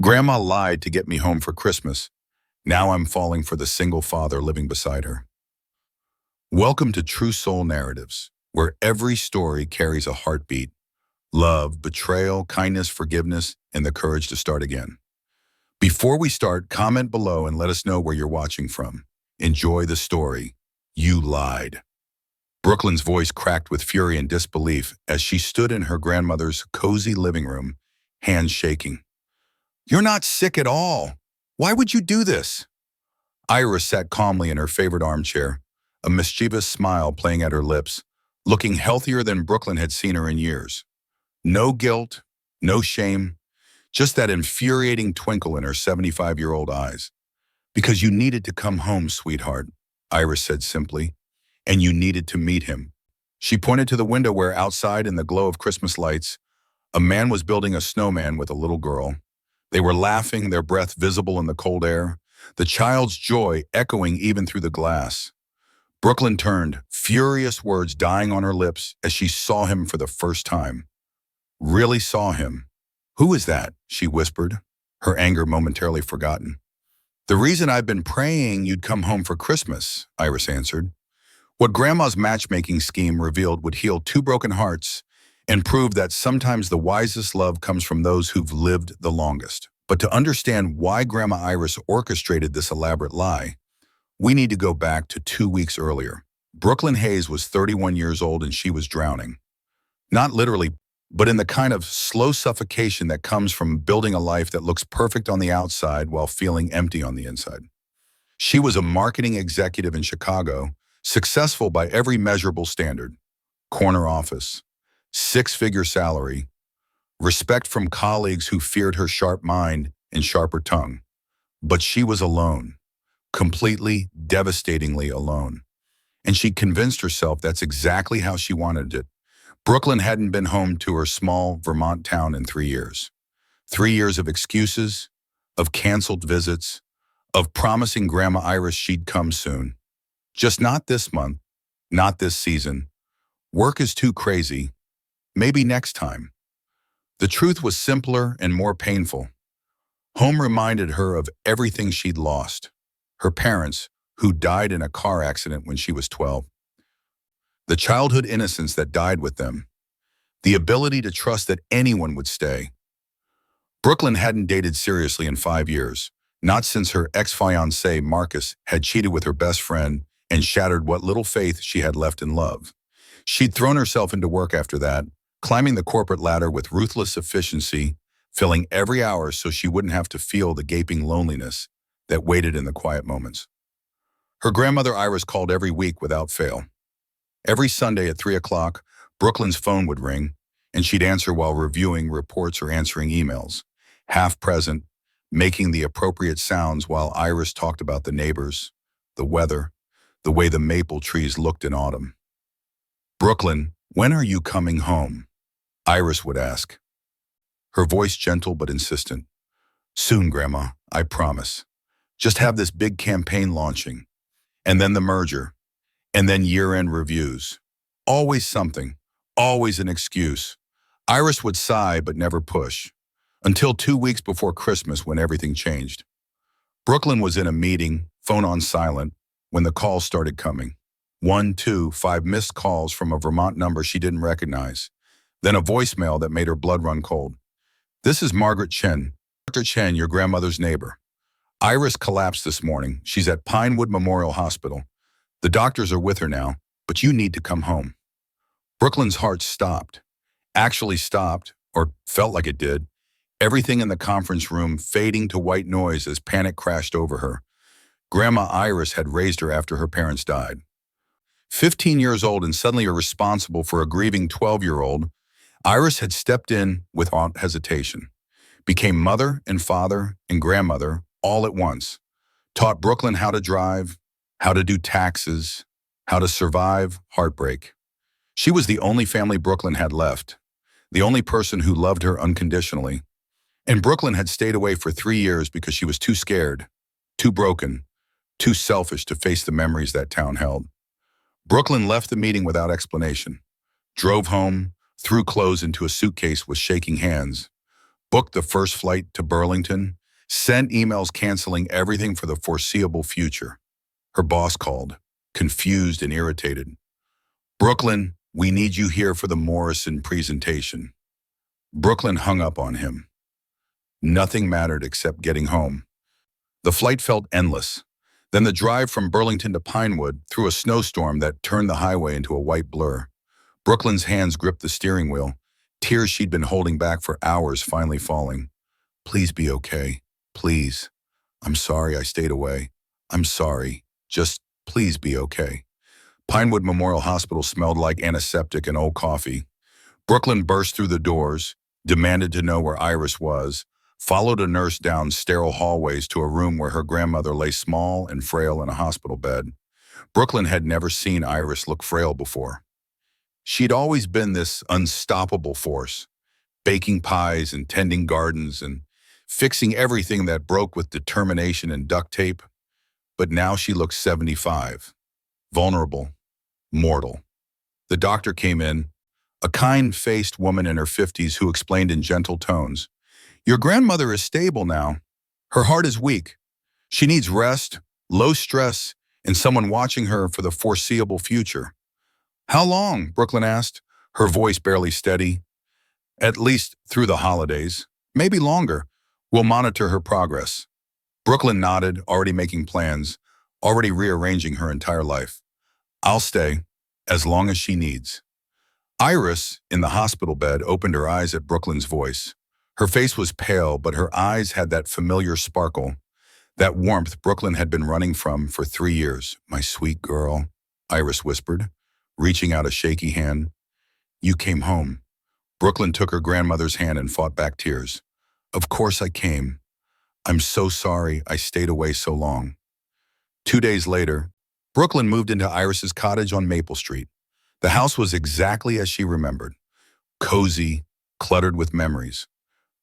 Grandma lied to get me home for Christmas. Now I'm falling for the single father living beside her. Welcome to True Soul Narratives, where every story carries a heartbeat, love, betrayal, kindness, forgiveness, and the courage to start again. Before we start, comment below and let us know where you're watching from. Enjoy the story. You lied. Brooklyn's voice cracked with fury and disbelief as she stood in her grandmother's cozy living room, hands shaking. "You're not sick at all. Why would you do this?" Iris sat calmly in her favorite armchair, a mischievous smile playing at her lips, looking healthier than Brooklyn had seen her in years. No guilt, no shame, just that infuriating twinkle in her 75-year-old eyes. "Because you needed to come home, sweetheart," Iris said simply, "and you needed to meet him." She pointed to the window where outside in the glow of Christmas lights, a man was building a snowman with a little girl. They were laughing, their breath visible in the cold air, the child's joy echoing even through the glass. Brooklyn turned, furious words dying on her lips as she saw him for the first time. Really saw him. "Who is that?" she whispered, her anger momentarily forgotten. "The reason I've been praying you'd come home for Christmas," Iris answered. What Grandma's matchmaking scheme revealed would heal two broken hearts and prove that sometimes the wisest love comes from those who've lived the longest. But to understand why Grandma Iris orchestrated this elaborate lie, we need to go back to 2 weeks earlier. Brooklyn Hayes was 31 years old and she was drowning. Not literally, but in the kind of slow suffocation that comes from building a life that looks perfect on the outside while feeling empty on the inside. She was a marketing executive in Chicago, successful by every measurable standard. Corner office, six-figure salary, respect from colleagues who feared her sharp mind and sharper tongue. But she was alone, completely, devastatingly alone. And she convinced herself that's exactly how she wanted it. Brooklyn hadn't been home to her small Vermont town in 3 years. 3 years of excuses, of canceled visits, of promising Grandma Iris she'd come soon. Just not this month, not this season. Work is too crazy. Maybe next time. The truth was simpler and more painful. Home reminded her of everything she'd lost. Her parents, who died in a car accident when she was 12. The childhood innocence that died with them. The ability to trust that anyone would stay. Brooklyn hadn't dated seriously in 5 years, not since her ex-fiancé Marcus had cheated with her best friend and shattered what little faith she had left in love. She'd thrown herself into work after that, climbing the corporate ladder with ruthless efficiency, filling every hour so she wouldn't have to feel the gaping loneliness that waited in the quiet moments. Her grandmother Iris called every week without fail. Every Sunday at 3 o'clock, Brooklyn's phone would ring, and she'd answer while reviewing reports or answering emails, half present, making the appropriate sounds while Iris talked about the neighbors, the weather, the way the maple trees looked in autumn. "Brooklyn, when are you coming home?" Iris would ask, her voice gentle but insistent. "Soon, Grandma, I promise. Just have this big campaign launching, and then the merger, and then year-end reviews. Always something, always an excuse." Iris would sigh but never push, until 2 weeks before Christmas when everything changed. Brooklyn was in a meeting, phone on silent, when the calls started coming. 1, 2, 5 missed calls from a Vermont number she didn't recognize. Then a voicemail that made her blood run cold. "This is Margaret Chen. Dr. Chen, your grandmother's neighbor. Iris collapsed this morning. She's at Pinewood Memorial Hospital. The doctors are with her now, but you need to come home." Brooklyn's heart stopped. Actually stopped, or felt like it did. Everything in the conference room fading to white noise as panic crashed over her. Grandma Iris had raised her after her parents died. 15 years old and suddenly responsible for a grieving 12-year-old, Iris had stepped in without hesitation. Became mother and father and grandmother all at once. Taught Brooklyn how to drive, how to do taxes, how to survive heartbreak. She was the only family Brooklyn had left, the only person who loved her unconditionally. And Brooklyn had stayed away for 3 years because she was too scared, too broken, too selfish to face the memories that town held. Brooklyn left the meeting without explanation, drove home, threw clothes into a suitcase with shaking hands, booked the first flight to Burlington, Sent emails canceling everything for the foreseeable future. Her boss called, confused and irritated. Brooklyn, we need you here for the Morrison presentation. Brooklyn hung up on him. Nothing mattered except getting home. The flight felt endless. Then the drive from Burlington to Pinewood through a snowstorm that turned the highway into a white blur. Brooklyn's hands gripped the steering wheel, tears she'd been holding back for hours finally falling. Please be okay. Please. I'm sorry I stayed away. I'm sorry. Just please be okay. Pinewood Memorial Hospital smelled like antiseptic and old coffee. Brooklyn burst through the doors, demanded to know where Iris was, followed a nurse down sterile hallways to a room where her grandmother lay small and frail in a hospital bed. Brooklyn had never seen Iris look frail before. She'd always been this unstoppable force, baking pies and tending gardens and fixing everything that broke with determination and duct tape. But now she looked 75, vulnerable, mortal. The doctor came in, a kind-faced woman in her 50s who explained in gentle tones, "Your grandmother is stable now. Her heart is weak. She needs rest, low stress, and someone watching her for the foreseeable future." "How long?" Brooklyn asked, her voice barely steady. "At least through the holidays. Maybe longer. We'll monitor her progress." Brooklyn nodded, already making plans, already rearranging her entire life. "I'll stay, as long as she needs." Iris, in the hospital bed, opened her eyes at Brooklyn's voice. Her face was pale, but her eyes had that familiar sparkle, that warmth Brooklyn had been running from for 3 years. "My sweet girl," Iris whispered, reaching out a shaky hand. "You came home." Brooklyn took her grandmother's hand and fought back tears. "Of course I came. I'm so sorry I stayed away so long." 2 days later, Brooklyn moved into Iris's cottage on Maple Street. The house was exactly as she remembered. Cozy, cluttered with memories.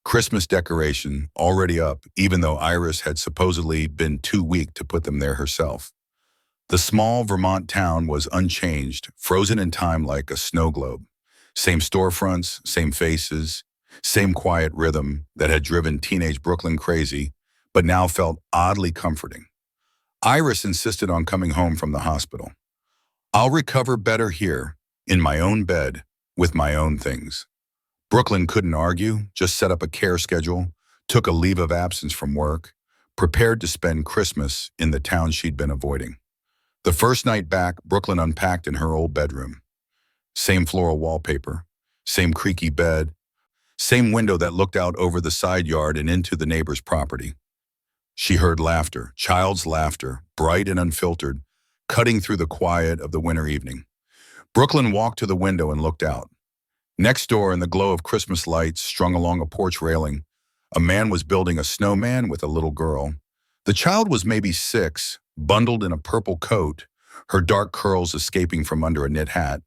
Christmas decoration already up, even though Iris had supposedly been too weak to put them there herself. The small Vermont town was unchanged, frozen in time like a snow globe. Same storefronts, same faces, same quiet rhythm that had driven teenage Brooklyn crazy, but now felt oddly comforting. Iris insisted on coming home from the hospital. "I'll recover better here, in my own bed, with my own things." Brooklyn couldn't argue, just set up a care schedule, took a leave of absence from work, prepared to spend Christmas in the town she'd been avoiding. The first night back, Brooklyn unpacked in her old bedroom. Same floral wallpaper, same creaky bed, same window that looked out over the side yard and into the neighbor's property. She heard laughter, child's laughter, bright and unfiltered, cutting through the quiet of the winter evening. Brooklyn walked to the window and looked out. Next door, in the glow of Christmas lights strung along a porch railing, a man was building a snowman with a little girl. The child was maybe 6, bundled in a purple coat, her dark curls escaping from under a knit hat.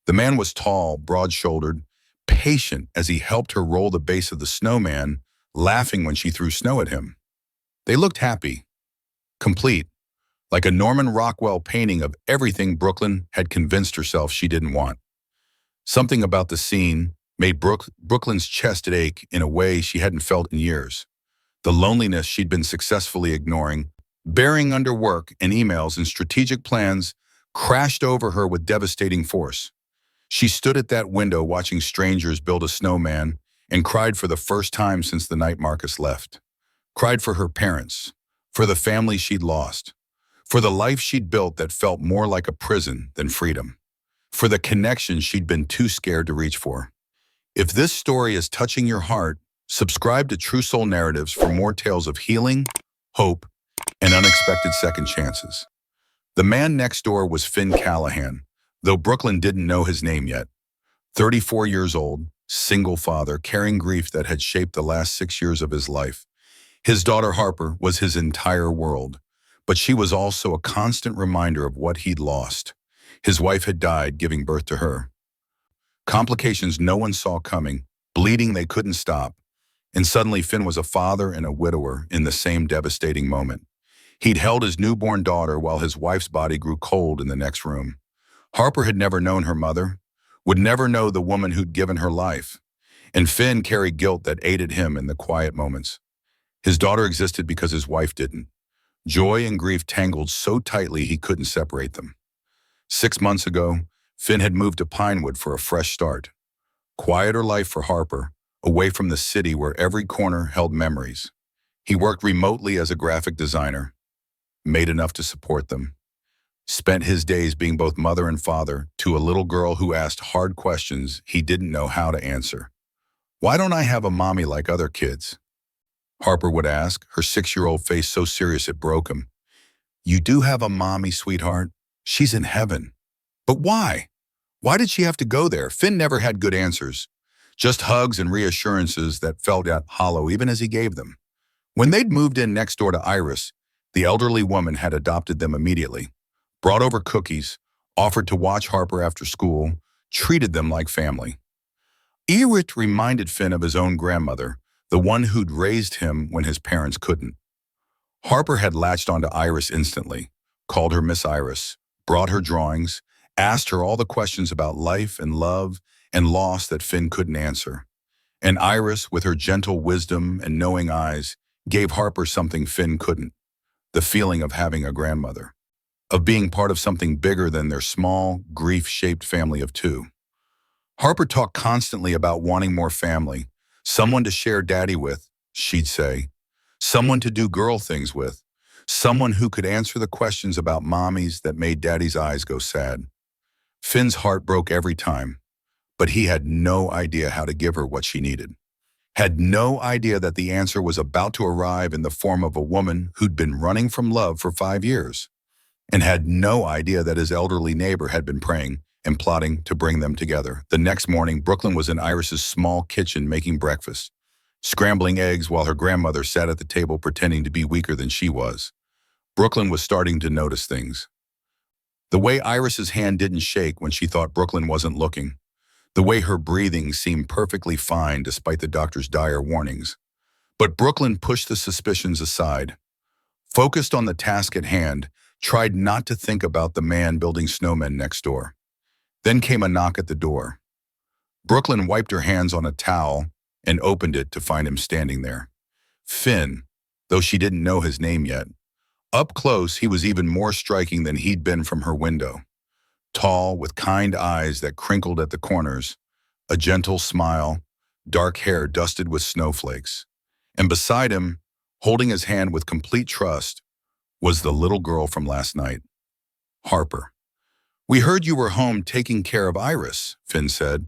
The man was tall, broad-shouldered, patient as he helped her roll the base of the snowman, laughing when she threw snow at him. They looked happy, complete, like a Norman Rockwell painting of everything Brooklyn had convinced herself she didn't want. Something about the scene made Brooklyn's chest ache in a way she hadn't felt in years. The loneliness she'd been successfully ignoring, burying under work and emails and strategic plans, crashed over her with devastating force. She stood at that window watching strangers build a snowman and cried for the first time since the night Marcus left. Cried for her parents, for the family she'd lost, for the life she'd built that felt more like a prison than freedom, for the connection she'd been too scared to reach for. If this story is touching your heart, subscribe to True Soul Narratives for more tales of healing, hope, and unexpected second chances. The man next door was Finn Callahan, though Brooklyn didn't know his name yet. 34 years old, single father, carrying grief that had shaped the last 6 years of his life. His daughter Harper was his entire world, but she was also a constant reminder of what he'd lost. His wife had died giving birth to her. Complications no one saw coming, bleeding they couldn't stop. And suddenly Finn was a father and a widower in the same devastating moment. He'd held his newborn daughter while his wife's body grew cold in the next room. Harper had never known her mother, would never know the woman who'd given her life. And Finn carried guilt that aided him in the quiet moments. His daughter existed because his wife didn't. Joy and grief tangled so tightly he couldn't separate them. 6 months ago, Finn had moved to Pinewood for a fresh start. Quieter life for Harper, away from the city where every corner held memories. He worked remotely as a graphic designer, made enough to support them, spent his days being both mother and father to a little girl who asked hard questions he didn't know how to answer. "Why don't I have a mommy like other kids?" Harper would ask, her 6-year-old face so serious it broke him. "You do have a mommy, sweetheart. She's in heaven." "But why? Why did she have to go there?" Finn never had good answers, just hugs and reassurances that felt out hollow even as he gave them. When they'd moved in next door to Iris, the elderly woman had adopted them immediately, brought over cookies, offered to watch Harper after school, treated them like family. Iris reminded Finn of his own grandmother, the one who'd raised him when his parents couldn't. Harper had latched onto Iris instantly, called her Miss Iris, brought her drawings, asked her all the questions about life and love and loss that Finn couldn't answer. And Iris, with her gentle wisdom and knowing eyes, gave Harper something Finn couldn't: the feeling of having a grandmother, of being part of something bigger than their small, grief-shaped family of two. Harper talked constantly about wanting more family, someone to share daddy with, she'd say, someone to do girl things with, someone who could answer the questions about mommies that made daddy's eyes go sad. Finn's heart broke every time, but he had no idea how to give her what she needed. Had no idea that the answer was about to arrive in the form of a woman who'd been running from love for 5 years, and had no idea that his elderly neighbor had been praying and plotting to bring them together. The next morning, Brooklyn was in Iris's small kitchen making breakfast, scrambling eggs while her grandmother sat at the table pretending to be weaker than she was. Brooklyn was starting to notice things. The way Iris's hand didn't shake when she thought Brooklyn wasn't looking. The way her breathing seemed perfectly fine despite the doctor's dire warnings. But Brooklyn pushed the suspicions aside, focused on the task at hand, tried not to think about the man building snowmen next door. Then came a knock at the door. Brooklyn wiped her hands on a towel and opened it to find him standing there. Finn, though she didn't know his name yet. Up close, he was even more striking than he'd been from her window. Tall, with kind eyes that crinkled at the corners, a gentle smile, dark hair dusted with snowflakes. And beside him, holding his hand with complete trust, was the little girl from last night, Harper. "We heard you were home taking care of Iris," Finn said,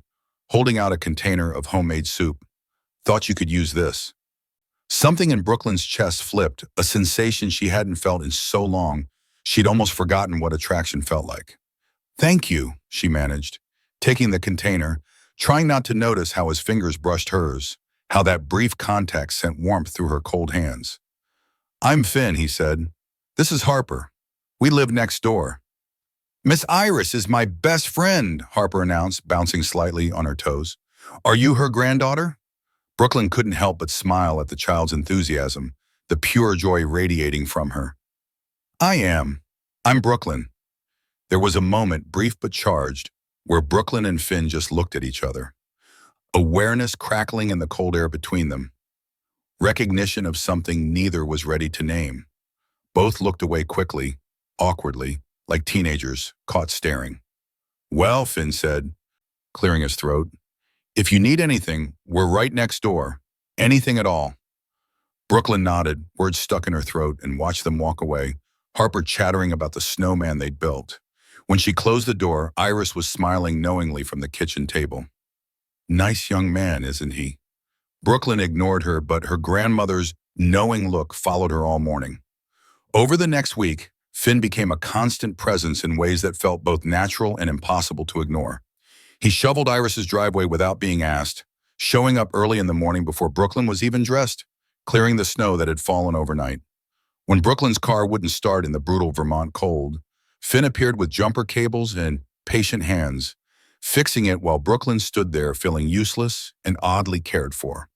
holding out a container of homemade soup. "Thought you could use this." Something in Brooklyn's chest flipped, a sensation she hadn't felt in so long, she'd almost forgotten what attraction felt like. "Thank you," she managed, taking the container, trying not to notice how his fingers brushed hers, how that brief contact sent warmth through her cold hands. "I'm Finn," he said. "This is Harper. We live next door." "Miss Iris is my best friend," Harper announced, bouncing slightly on her toes. "Are you her granddaughter?" Brooklyn couldn't help but smile at the child's enthusiasm, the pure joy radiating from her. "I am. I'm Brooklyn." There was a moment, brief but charged, where Brooklyn and Finn just looked at each other. Awareness crackling in the cold air between them. Recognition of something neither was ready to name. Both looked away quickly, awkwardly, like teenagers caught staring. "Well," Finn said, clearing his throat, "if you need anything, we're right next door. Anything at all." Brooklyn nodded, words stuck in her throat, and watched them walk away, Harper chattering about the snowman they'd built. When she closed the door, Iris was smiling knowingly from the kitchen table. "Nice young man, isn't he?" Brooklyn ignored her, but her grandmother's knowing look followed her all morning. Over the next week, Finn became a constant presence in ways that felt both natural and impossible to ignore. He shoveled Iris's driveway without being asked, showing up early in the morning before Brooklyn was even dressed, clearing the snow that had fallen overnight. When Brooklyn's car wouldn't start in the brutal Vermont cold, Finn appeared with jumper cables and patient hands, fixing it while Brooklyn stood there feeling useless and oddly cared for.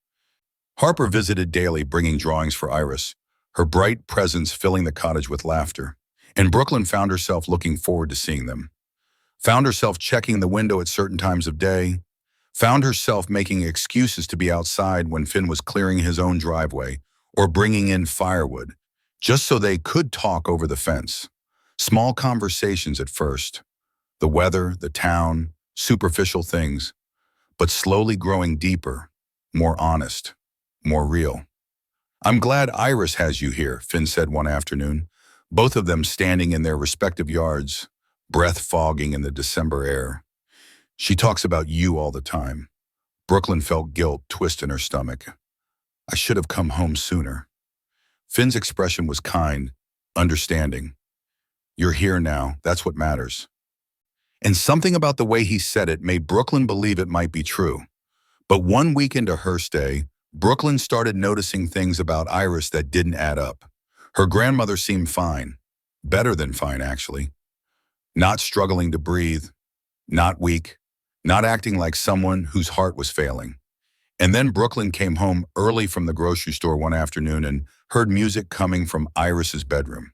Harper visited daily, bringing drawings for Iris, her bright presence filling the cottage with laughter, and Brooklyn found herself looking forward to seeing them. Found herself checking the window at certain times of day, found herself making excuses to be outside when Finn was clearing his own driveway, or bringing in firewood, just so they could talk over the fence. Small conversations at first, the weather, the town, superficial things, but slowly growing deeper, more honest, more real. "I'm glad Iris has you here," Finn said one afternoon, both of them standing in their respective yards, breath fogging in the December air. "She talks about you all the time." Brooklyn felt guilt twist in her stomach. "I should have come home sooner." Finn's expression was kind, understanding. "You're here now, that's what matters." And something about the way he said it made Brooklyn believe it might be true. But one week into her stay, Brooklyn started noticing things about Iris that didn't add up. Her grandmother seemed fine. Better than fine, actually. Not struggling to breathe, not weak, not acting like someone whose heart was failing. And then Brooklyn came home early from the grocery store one afternoon and heard music coming from Iris's bedroom.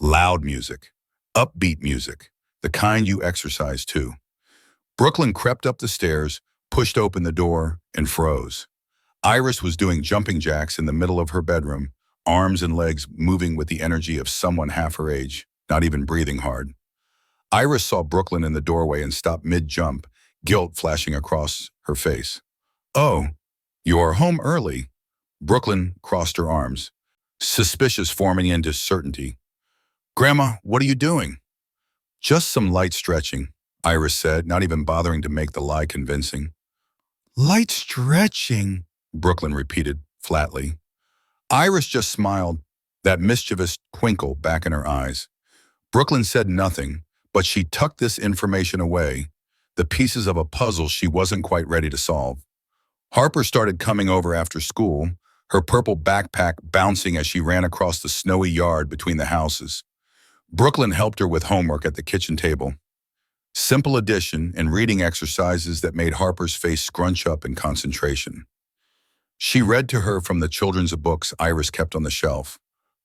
Loud music, upbeat music, the kind you exercise to. Brooklyn crept up the stairs, pushed open the door, and froze. Iris was doing jumping jacks in the middle of her bedroom, arms and legs moving with the energy of someone half her age, not even breathing hard. Iris saw Brooklyn in the doorway and stopped mid-jump, guilt flashing across her face. "Oh, you are home early." Brooklyn crossed her arms, suspicious forming into certainty. "Grandma, what are you doing?" "Just some light stretching," Iris said, not even bothering to make the lie convincing. "Light stretching," Brooklyn repeated flatly. Iris just smiled, that mischievous twinkle back in her eyes. Brooklyn said nothing, but she tucked this information away, the pieces of a puzzle she wasn't quite ready to solve. Harper started coming over after school, her purple backpack bouncing as she ran across the snowy yard between the houses. Brooklyn helped her with homework at the kitchen table. Simple addition and reading exercises that made Harper's face scrunch up in concentration. She read to her from the children's books Iris kept on the shelf,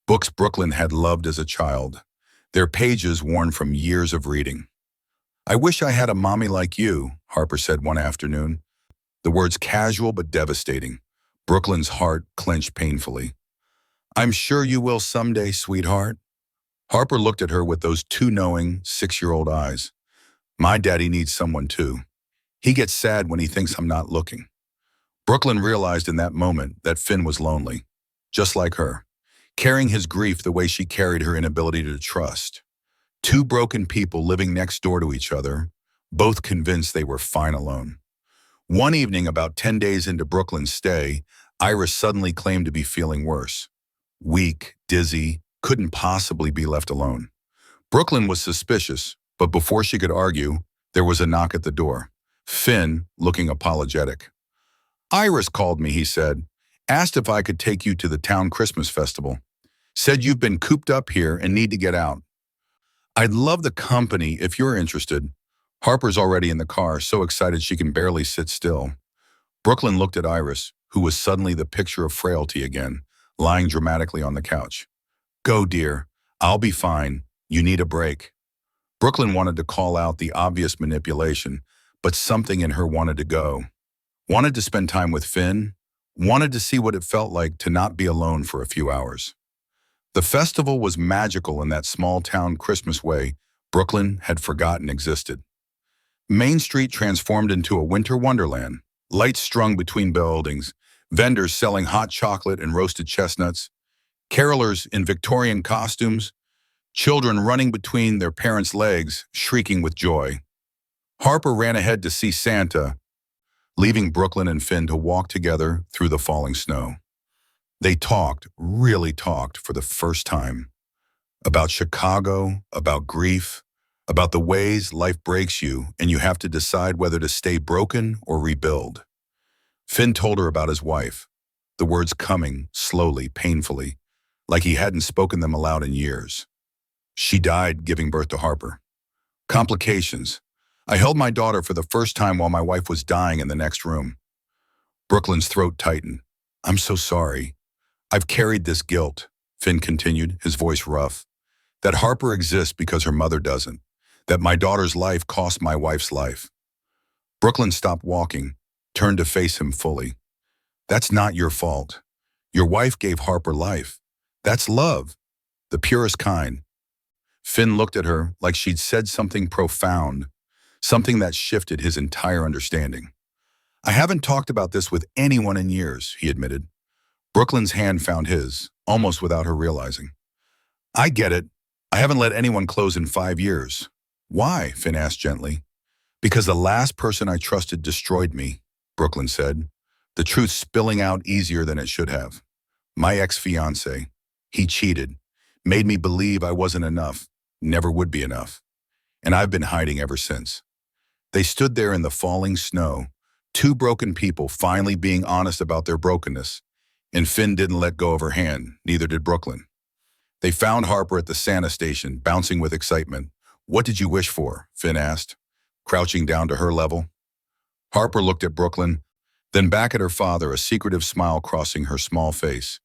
books Brooklyn had loved as a child, their pages worn from years of reading. "I wish I had a mommy like you," Harper said one afternoon. The words casual but devastating. Brooklyn's heart clenched painfully. "I'm sure you will someday, sweetheart." Harper looked at her with those two knowing, 6-year-old eyes. "My daddy needs someone too. He gets sad when he thinks I'm not looking." Brooklyn realized in that moment that Finn was lonely, just like her, carrying his grief the way she carried her inability to trust. Two broken people living next door to each other, both convinced they were fine alone. One evening, about 10 days into Brooklyn's stay, Iris suddenly claimed to be feeling worse. Weak, dizzy, couldn't possibly be left alone. Brooklyn was suspicious, but before she could argue, there was a knock at the door. Finn, looking apologetic. "Iris called me," he said. "Asked if I could take you to the town Christmas festival. Said you've been cooped up here and need to get out." "I'd love the company if you're interested." Harper's already in the car, so excited she can barely sit still. Brooklyn looked at Iris, who was suddenly the picture of frailty again, lying dramatically on the couch. "Go, dear. I'll be fine. You need a break." Brooklyn wanted to call out the obvious manipulation, but something in her wanted to go. Wanted to spend time with Finn, wanted to see what it felt like to not be alone for a few hours. The festival was magical in that small-town Christmas way Brooklyn had forgotten existed. Main Street transformed into a winter wonderland, lights strung between buildings, vendors selling hot chocolate and roasted chestnuts, carolers in Victorian costumes, children running between their parents' legs, shrieking with joy. Harper ran ahead to see Santa, leaving Brooklyn and Finn to walk together through the falling snow. They talked, really talked, for the first time. About Chicago, about grief, about the ways life breaks you and you have to decide whether to stay broken or rebuild. Finn told her about his wife, the words coming, slowly, painfully, like he hadn't spoken them aloud in years. "She died giving birth to Harper. Complications. I held my daughter for the first time while my wife was dying in the next room." Brooklyn's throat tightened. "I'm so sorry. I've carried this guilt," Finn continued, his voice rough. "That Harper exists because her mother doesn't. That my daughter's life cost my wife's life." Brooklyn stopped walking, turned to face him fully. "That's not your fault. Your wife gave Harper life. That's love, the purest kind. Finn looked at her like she'd said something profound, something that shifted his entire understanding. I haven't talked about this with anyone in years, he admitted. Brooklyn's hand found his, almost without her realizing. I get it. I haven't let anyone close in 5 years. Why? Finn asked gently. Because the last person I trusted destroyed me, Brooklyn said, the truth spilling out easier than it should have. My ex-fiancé. He cheated, made me believe I wasn't enough, never would be enough. And I've been hiding ever since. They stood there in the falling snow, two broken people finally being honest about their brokenness. And Finn didn't let go of her hand, neither did Brooklyn. They found Harper at the Santa station, bouncing with excitement. What did you wish for? Finn asked, crouching down to her level. Harper looked at Brooklyn, then back at her father, a secretive smile crossing her small face.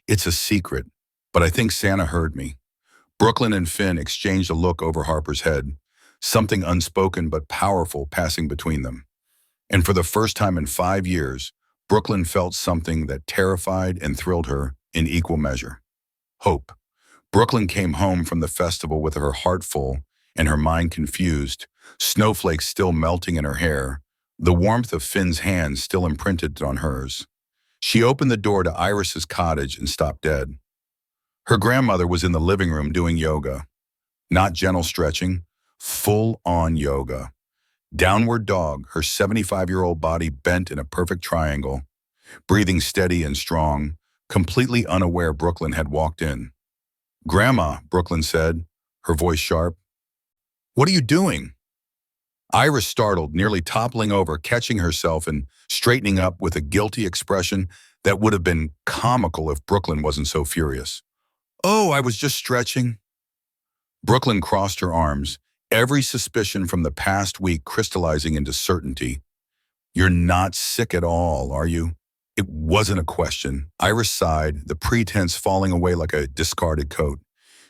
It's a secret, but I think Santa heard me. Brooklyn and Finn exchanged a look over Harper's head, something unspoken but powerful passing between them. And for the first time in 5 years, Brooklyn felt something that terrified and thrilled her in equal measure. Hope. Brooklyn came home from the festival with her heart full and her mind confused, snowflakes still melting in her hair, the warmth of Finn's hands still imprinted on hers. She opened the door to Iris's cottage and stopped dead. Her grandmother was in the living room doing yoga. Not gentle stretching, full-on yoga. Downward dog, her 75-year-old body bent in a perfect triangle, breathing steady and strong, completely unaware Brooklyn had walked in. Grandma, Brooklyn said, her voice sharp. What are you doing? Iris startled, nearly toppling over, catching herself and straightening up with a guilty expression that would have been comical if Brooklyn wasn't so furious. Oh, I was just stretching. Brooklyn crossed her arms, every suspicion from the past week crystallizing into certainty. You're not sick at all, are you? It wasn't a question. Iris sighed, the pretense falling away like a discarded coat.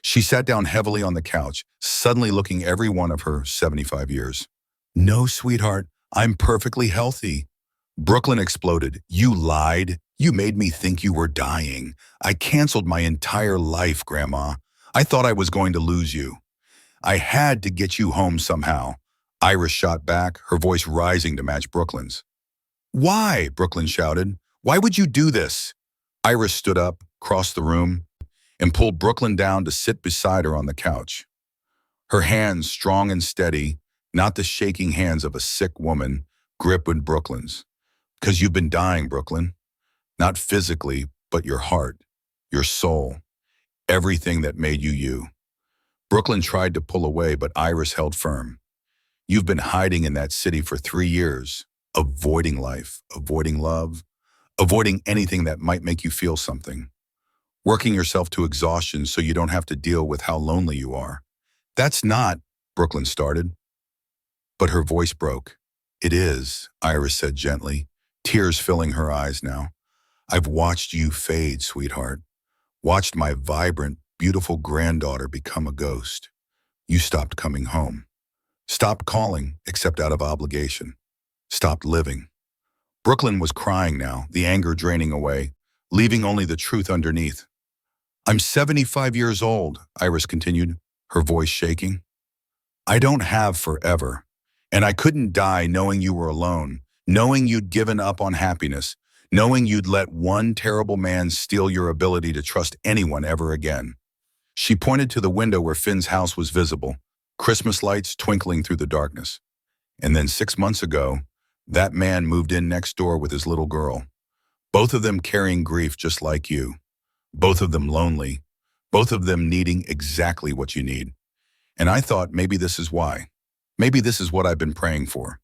She sat down heavily on the couch, suddenly looking every one of her 75 years. No, sweetheart, I'm perfectly healthy. Brooklyn exploded. You lied. You made me think you were dying. I canceled my entire life, Grandma. I thought I was going to lose you. I had to get you home somehow. Iris shot back, her voice rising to match Brooklyn's. Why? Brooklyn shouted. Why would you do this? Iris stood up, crossed the room, and pulled Brooklyn down to sit beside her on the couch. Her hands, strong and steady, not the shaking hands of a sick woman, gripped with Brooklyn's. Because you've been dying, Brooklyn. Not physically, but your heart, your soul, everything that made you you. Brooklyn tried to pull away, but Iris held firm. You've been hiding in that city for 3 years, avoiding life, avoiding love, avoiding anything that might make you feel something. Working yourself to exhaustion so you don't have to deal with how lonely you are. That's not, Brooklyn started. But her voice broke. It is, Iris said gently, tears filling her eyes now. I've watched you fade, sweetheart. Watched my vibrant, beautiful granddaughter become a ghost. You stopped coming home. Stopped calling, except out of obligation. Stopped living. Brooklyn was crying now, the anger draining away, leaving only the truth underneath. I'm 75 years old, Iris continued, her voice shaking. I don't have forever, and I couldn't die knowing you were alone, knowing you'd given up on happiness, knowing you'd let one terrible man steal your ability to trust anyone ever again. She pointed to the window where Finn's house was visible, Christmas lights twinkling through the darkness. And then 6 months ago, that man moved in next door with his little girl. Both of them carrying grief just like you. Both of them lonely. Both of them needing exactly what you need. And I thought maybe this is why. Maybe this is what I've been praying for.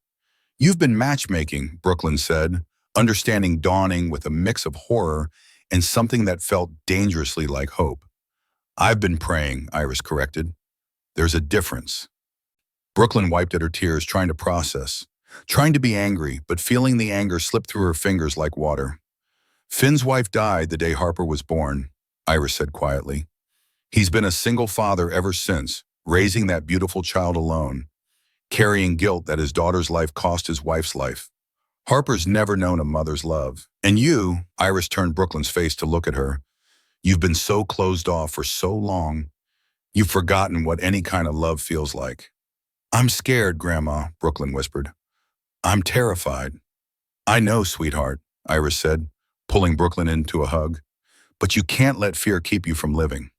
You've been matchmaking, Brooklyn said, understanding dawning with a mix of horror and something that felt dangerously like hope. I've been praying, Iris corrected. There's a difference. Brooklyn wiped at her tears, trying to process, trying to be angry, but feeling the anger slip through her fingers like water. Finn's wife died the day Harper was born, Iris said quietly. He's been a single father ever since, raising that beautiful child alone, carrying guilt that his daughter's life cost his wife's life. Harper's never known a mother's love. And you, Iris turned Brooklyn's face to look at her. You've been so closed off for so long, you've forgotten what any kind of love feels like. I'm scared, Grandma, Brooklyn whispered. I'm terrified. I know, sweetheart, Iris said, pulling Brooklyn into a hug. But you can't let fear keep you from living.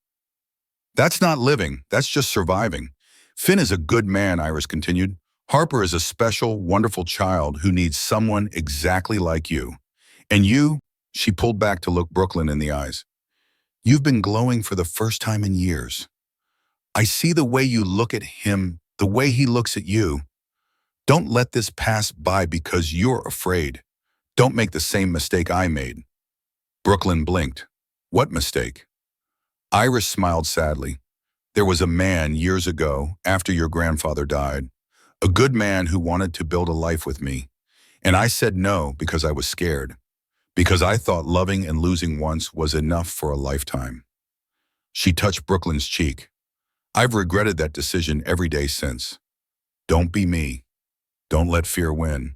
That's not living, that's just surviving. Finn is a good man, Iris continued. Harper is a special, wonderful child who needs someone exactly like you. And you, she pulled back to look Brooklyn in the eyes. You've been glowing for the first time in years. I see the way you look at him, the way he looks at you. Don't let this pass by because you're afraid. Don't make the same mistake I made. Brooklyn blinked. What mistake? Iris smiled sadly. There was a man years ago, after your grandfather died, a good man who wanted to build a life with me. And I said no because I was scared, because I thought loving and losing once was enough for a lifetime. She touched Brooklyn's cheek. I've regretted that decision every day since. Don't be me. Don't let fear win.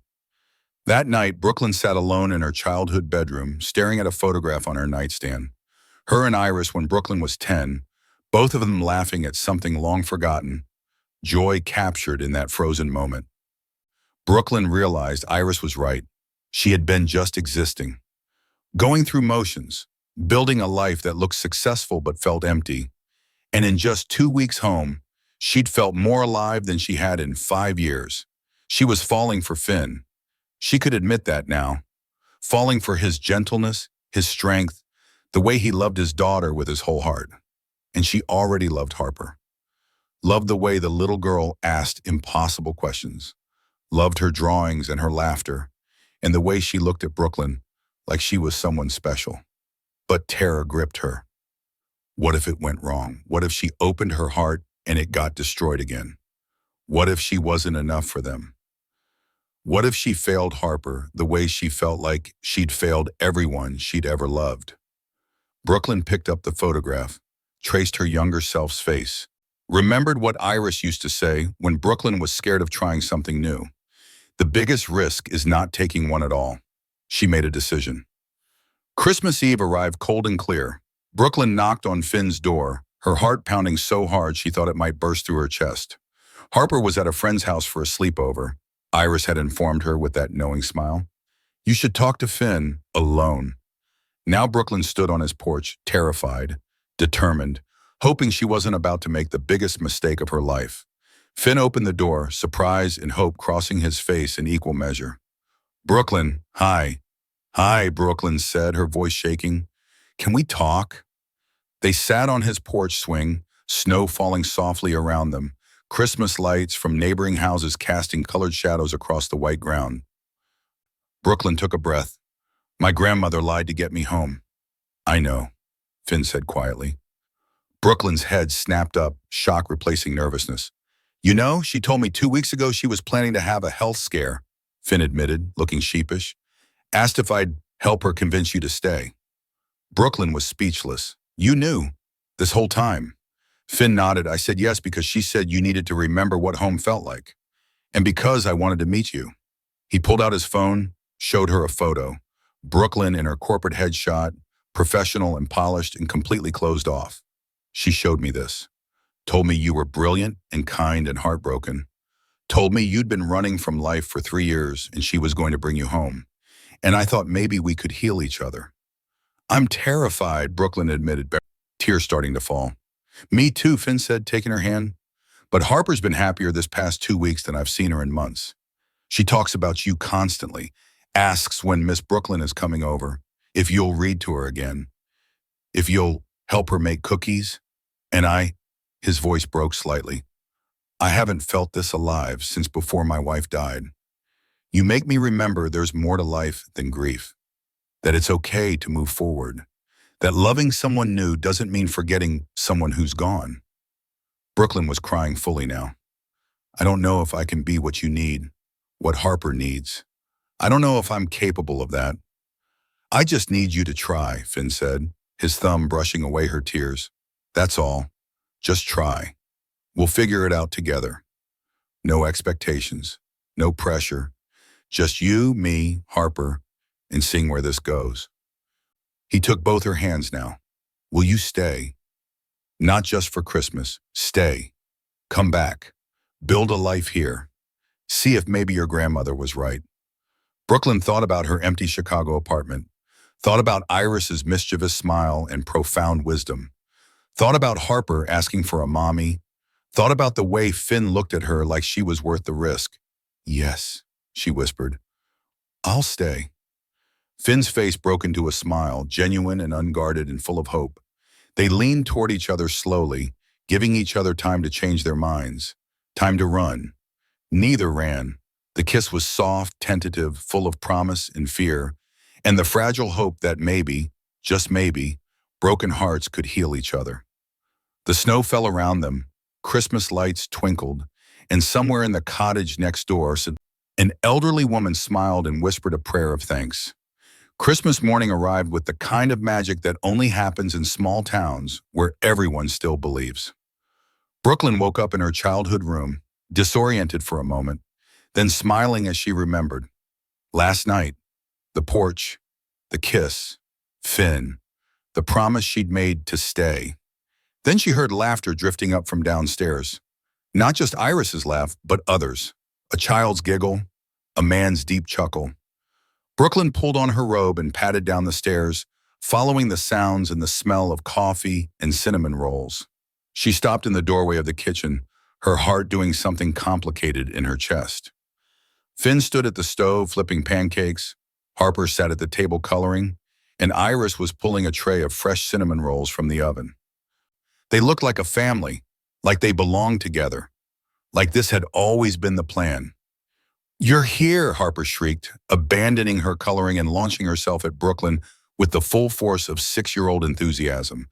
That night, Brooklyn sat alone in her childhood bedroom, staring at a photograph on her nightstand. Her and Iris when Brooklyn was 10, both of them laughing at something long forgotten, joy captured in that frozen moment. Brooklyn realized Iris was right. She had been just existing, going through motions, building a life that looked successful but felt empty. And in just 2 weeks home, she'd felt more alive than she had in 5 years. She was falling for Finn. She could admit that now. Falling for his gentleness, his strength, the way he loved his daughter with his whole heart. And she already loved Harper. Loved the way the little girl asked impossible questions. Loved her drawings and her laughter, and the way she looked at Brooklyn like she was someone special. But terror gripped her. What if it went wrong? What if she opened her heart and it got destroyed again? What if she wasn't enough for them? What if she failed Harper the way she felt like she'd failed everyone she'd ever loved? Brooklyn picked up the photograph, traced her younger self's face, remembered what Iris used to say when Brooklyn was scared of trying something new. The biggest risk is not taking one at all. She made a decision. Christmas Eve arrived cold and clear. Brooklyn knocked on Finn's door, her heart pounding so hard she thought it might burst through her chest. Harper was at a friend's house for a sleepover. Iris had informed her with that knowing smile. You should talk to Finn alone. Now Brooklyn stood on his porch, terrified, determined, hoping she wasn't about to make the biggest mistake of her life. Finn opened the door, surprise and hope crossing his face in equal measure. Brooklyn, hi. Hi, Brooklyn said, her voice shaking. Can we talk? They sat on his porch swing, snow falling softly around them, Christmas lights from neighboring houses casting colored shadows across the white ground. Brooklyn took a breath. My grandmother lied to get me home. I know, Finn said quietly. Brooklyn's head snapped up, shock replacing nervousness. You know, she told me 2 weeks ago she was planning to have a health scare, Finn admitted, looking sheepish. Asked if I'd help her convince you to stay. Brooklyn was speechless. You knew, this whole time. Finn nodded. I said yes because she said you needed to remember what home felt like. And because I wanted to meet you. He pulled out his phone, showed her a photo. Brooklyn in her corporate headshot, professional and polished and completely closed off. She showed me this. Told me you were brilliant and kind and heartbroken. Told me you'd been running from life for 3 years and she was going to bring you home. And I thought maybe we could heal each other. I'm terrified, Brooklyn admitted, tears starting to fall. Me too, Finn said, taking her hand. But Harper's been happier this past 2 weeks than I've seen her in months. She talks about you constantly, asks when Miss Brooklyn is coming over, if you'll read to her again, if you'll help her make cookies. And his voice broke slightly. I haven't felt this alive since before my wife died. You make me remember there's more to life than grief, that it's okay to move forward, that loving someone new doesn't mean forgetting someone who's gone. Brooklyn was crying fully now. I don't know if I can be what you need, what Harper needs. I don't know if I'm capable of that. I just need you to try, Finn said, his thumb brushing away her tears. That's all. Just try. We'll figure it out together. No expectations, no pressure, Just you, me, Harper, and seeing where this goes. He took both her hands now. Will you stay? Not just for Christmas. Stay. Come back. Build a life here. See if maybe your grandmother was right. Brooklyn thought about her empty Chicago apartment, thought about Iris's mischievous smile and profound wisdom, thought about Harper asking for a mommy, thought about the way Finn looked at her like she was worth the risk. Yes, she whispered. I'll stay. Finn's face broke into a smile, genuine and unguarded and full of hope. They leaned toward each other slowly, giving each other time to change their minds, time to run. Neither ran. The kiss was soft, tentative, full of promise and fear, and the fragile hope that maybe, just maybe, broken hearts could heal each other. The snow fell around them, Christmas lights twinkled, and somewhere in the cottage next door, an elderly woman smiled and whispered a prayer of thanks. Christmas morning arrived with the kind of magic that only happens in small towns where everyone still believes. Brooklyn woke up in her childhood room, disoriented for a moment, then smiling as she remembered. Last night, the porch, the kiss, Finn, the promise she'd made to stay. Then she heard laughter drifting up from downstairs. Not just Iris's laugh, but others. A child's giggle, a man's deep chuckle. Brooklyn pulled on her robe and padded down the stairs, following the sounds and the smell of coffee and cinnamon rolls. She stopped in the doorway of the kitchen, her heart doing something complicated in her chest. Finn stood at the stove flipping pancakes, Harper sat at the table coloring, and Iris was pulling a tray of fresh cinnamon rolls from the oven. They looked like a family, like they belonged together, like this had always been the plan. You're here, Harper shrieked, abandoning her coloring and launching herself at Brooklyn with the full force of 6-year-old enthusiasm.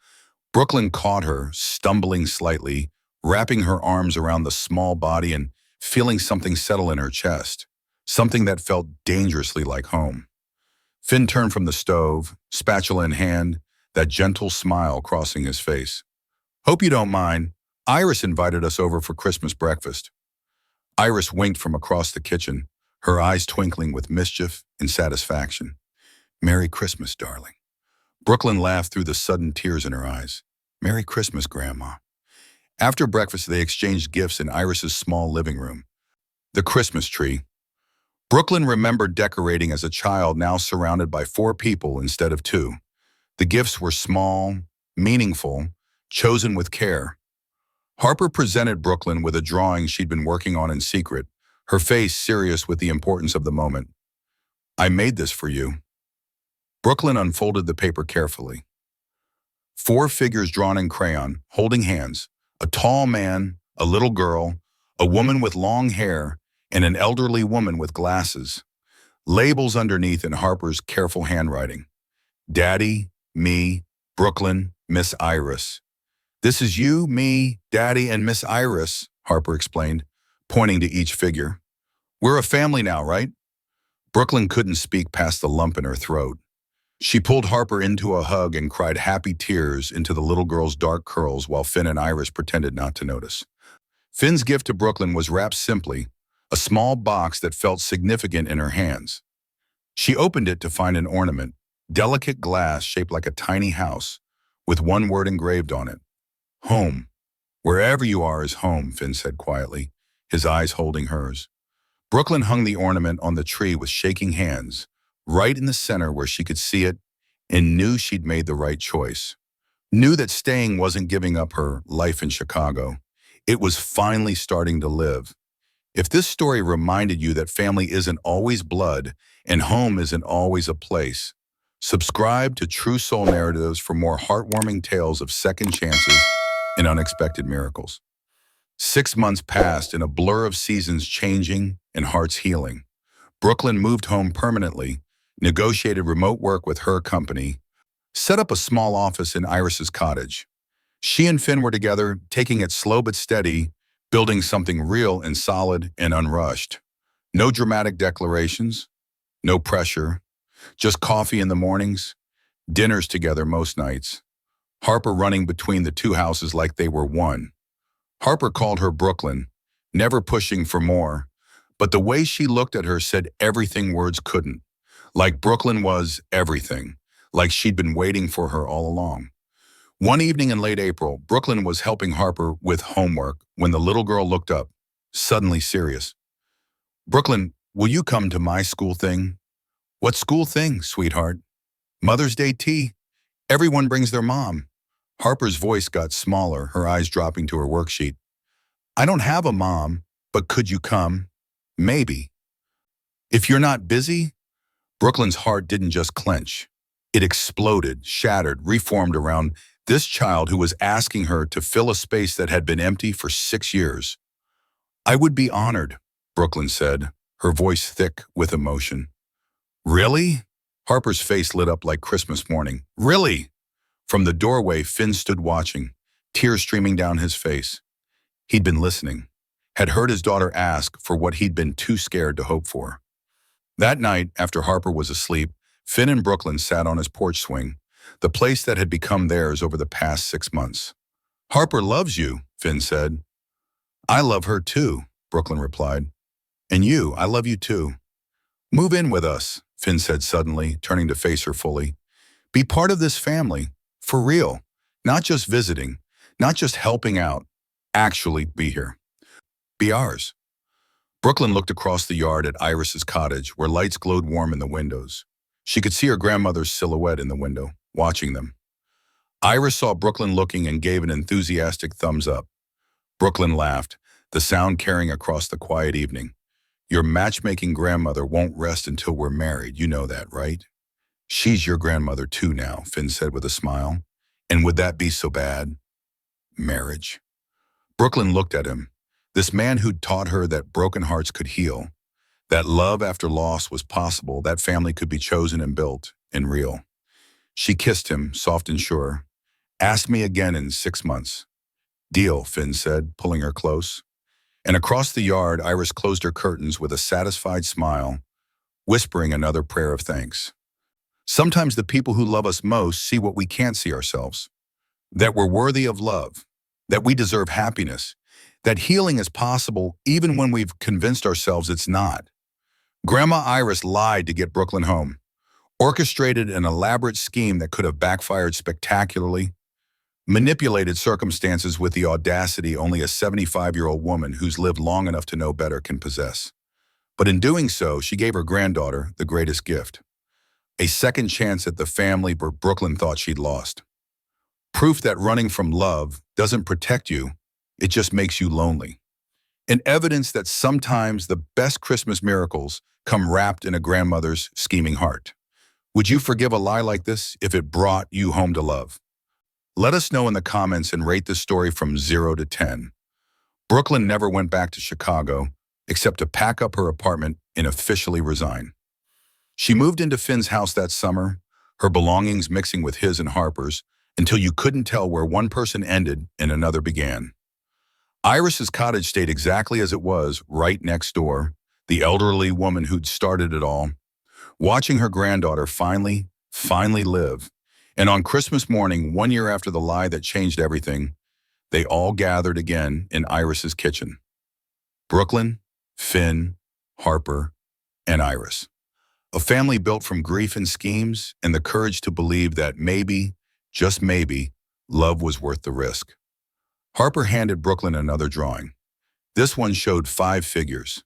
Brooklyn caught her, stumbling slightly, wrapping her arms around the small body and feeling something settle in her chest, something that felt dangerously like home. Finn turned from the stove, spatula in hand, that gentle smile crossing his face. Hope you don't mind. Iris invited us over for Christmas breakfast. Iris winked from across the kitchen, her eyes twinkling with mischief and satisfaction. Merry Christmas, darling. Brooklyn laughed through the sudden tears in her eyes. Merry Christmas, Grandma. After breakfast, they exchanged gifts in Iris's small living room. The Christmas tree. Brooklyn remembered decorating as a child, now surrounded by 4 people instead of 2. The gifts were small, meaningful, chosen with care. Harper presented Brooklyn with a drawing she'd been working on in secret, her face serious with the importance of the moment. I made this for you. Brooklyn unfolded the paper carefully. 4 figures drawn in crayon, holding hands, a tall man, a little girl, a woman with long hair, and an elderly woman with glasses. Labels underneath in Harper's careful handwriting. Daddy, me, Brooklyn, Miss Iris. This is you, me, Daddy, and Miss Iris, Harper explained, pointing to each figure. We're a family now, right? Brooklyn couldn't speak past the lump in her throat. She pulled Harper into a hug and cried happy tears into the little girl's dark curls while Finn and Iris pretended not to notice. Finn's gift to Brooklyn was wrapped simply, a small box that felt significant in her hands. She opened it to find an ornament, delicate glass shaped like a tiny house, with one word engraved on it. Home. Wherever you are is home, Finn said quietly, his eyes holding hers. Brooklyn hung the ornament on the tree with shaking hands, right in the center where she could see it, and knew she'd made the right choice. Knew that staying wasn't giving up her life in Chicago. It was finally starting to live. If this story reminded you that family isn't always blood and home isn't always a place, subscribe to True Soul Narratives for more heartwarming tales of second chances and unexpected miracles. 6 months passed in a blur of seasons changing and hearts healing. Brooklyn moved home permanently, negotiated remote work with her company, set up a small office in Iris's cottage. She and Finn were together, taking it slow but steady, building something real and solid and unrushed. No dramatic declarations, no pressure, just coffee in the mornings, dinners together most nights. Harper running between the 2 houses like they were one. Harper called her Brooklyn, never pushing for more, But the way she looked at her said everything words couldn't. Like Brooklyn was everything. Like she'd been waiting for her all along. One evening in late April, Brooklyn was helping Harper with homework when the little girl looked up, suddenly serious. "Brooklyn, will you come to my school thing?" "What school thing, sweetheart?" "Mother's Day tea. Everyone brings their mom." Harper's voice got smaller, her eyes dropping to her worksheet. "I don't have a mom, but could you come?" "Maybe." "If you're not busy?" Brooklyn's heart didn't just clench. It exploded, shattered, reformed around this child who was asking her to fill a space that had been empty for 6 years. "I would be honored," Brooklyn said, her voice thick with emotion. "Really?" Harper's face lit up like Christmas morning. "Really?" From the doorway, Finn stood watching, tears streaming down his face. He'd been listening, had heard his daughter ask for what he'd been too scared to hope for. That night, after Harper was asleep, Finn and Brooklyn sat on his porch swing, the place that had become theirs over the past 6 months. "Harper loves you," Finn said. "I love her too," Brooklyn replied. "And you, I love you too." "Move in with us," Finn said suddenly, turning to face her fully. "Be part of this family, for real. Not just visiting, not just helping out. Actually be here. Be ours." Brooklyn looked across the yard at Iris's cottage, where lights glowed warm in the windows. She could see her grandmother's silhouette in the window, watching them. Iris saw Brooklyn looking and gave an enthusiastic thumbs up. Brooklyn laughed, the sound carrying across the quiet evening. "Your matchmaking grandmother won't rest until we're married, you know that, right?" "She's your grandmother too now," Finn said with a smile. "And would that be so bad?" Marriage. Brooklyn looked at him. This man who'd taught her that broken hearts could heal, that love after loss was possible, that family could be chosen and built, and real. She kissed him, soft and sure. "Ask me again in 6 months." "Deal," Finn said, pulling her close. And across the yard, Iris closed her curtains with a satisfied smile, whispering another prayer of thanks. Sometimes the people who love us most see what we can't see ourselves. That we're worthy of love, that we deserve happiness, that healing is possible even when we've convinced ourselves it's not. Grandma Iris lied to get Brooklyn home, orchestrated an elaborate scheme that could have backfired spectacularly, manipulated circumstances with the audacity only a 75-year-old woman who's lived long enough to know better can possess. But in doing so, she gave her granddaughter the greatest gift, a second chance at the family Brooklyn thought she'd lost. Proof that running from love doesn't protect you, it just makes you lonely. And evidence that sometimes the best Christmas miracles come wrapped in a grandmother's scheming heart. Would you forgive a lie like this if it brought you home to love? Let us know in the comments and rate this story from 0 to 10. Brooklyn never went back to Chicago, except to pack up her apartment and officially resign. She moved into Finn's house that summer, her belongings mixing with his and Harper's, until you couldn't tell where one person ended and another began. Iris's cottage stayed exactly as it was, right next door, the elderly woman who'd started it all, watching her granddaughter finally live. And on Christmas morning, 1 year after the lie that changed everything, they all gathered again in Iris's kitchen. Brooklyn, Finn, Harper, and Iris. A family built from grief and schemes and the courage to believe that maybe, just maybe, love was worth the risk. Harper handed Brooklyn another drawing. This one showed 5 figures: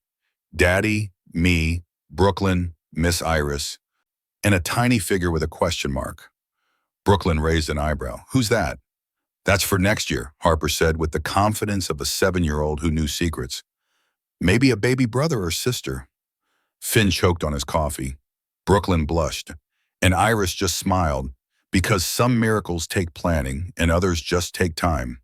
Daddy, me, Brooklyn, Miss Iris, and a tiny figure with a question mark. Brooklyn raised an eyebrow. "Who's that?" "That's for next year," Harper said with the confidence of a 7-year-old who knew secrets. "Maybe a baby brother or sister." Finn choked on his coffee. Brooklyn blushed, and Iris just smiled, because some miracles take planning and others just take time.